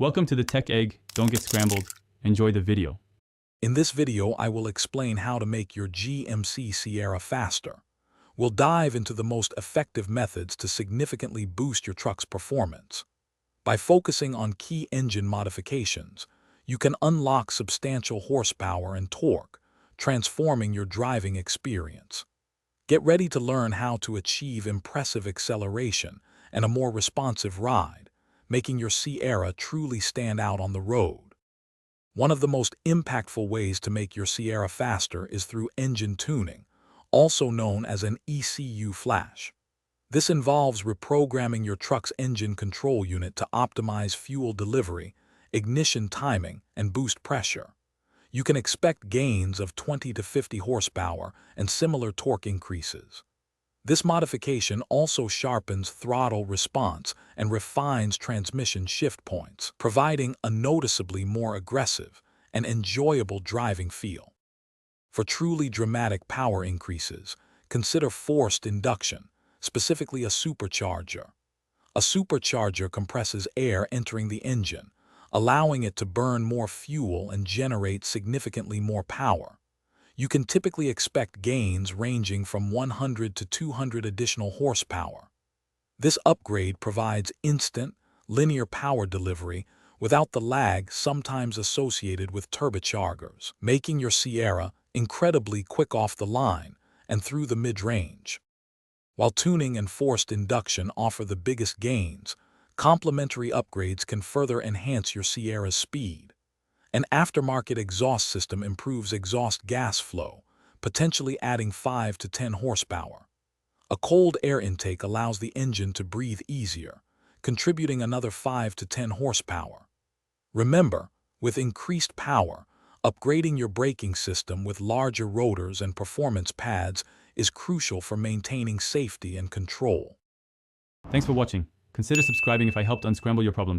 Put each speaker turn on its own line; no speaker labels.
Welcome to the Tech Egg. Don't get scrambled. Enjoy the video.
In this video, I will explain how to make your GMC Sierra faster. We'll dive into the most effective methods to significantly boost your truck's performance. By focusing on key engine modifications, you can unlock substantial horsepower and torque, transforming your driving experience. Get ready to learn how to achieve impressive acceleration and a more responsive ride, making your Sierra truly stand out on the road. One of the most impactful ways to make your Sierra faster is through engine tuning, also known as an ECU flash. This involves reprogramming your truck's engine control unit to optimize fuel delivery, ignition timing, and boost pressure. You can expect gains of 20 to 50 horsepower and similar torque increases. This modification also sharpens throttle response and refines transmission shift points, providing a noticeably more aggressive and enjoyable driving feel. For truly dramatic power increases, consider forced induction, specifically a supercharger. A supercharger compresses air entering the engine, allowing it to burn more fuel and generate significantly more power. You can typically expect gains ranging from 100 to 200 additional horsepower. This upgrade provides instant, linear power delivery without the lag sometimes associated with turbochargers, making your Sierra incredibly quick off the line and through the mid-range. While tuning and forced induction offer the biggest gains, complementary upgrades can further enhance your Sierra's speed. An aftermarket exhaust system improves exhaust gas flow, potentially adding 5 to 10 horsepower. A cold air intake allows the engine to breathe easier, contributing another 5 to 10 horsepower. Remember, with increased power, upgrading your braking system with larger rotors and performance pads is crucial for maintaining safety and control.
Thanks for watching. Consider subscribing if I helped unscramble your problems.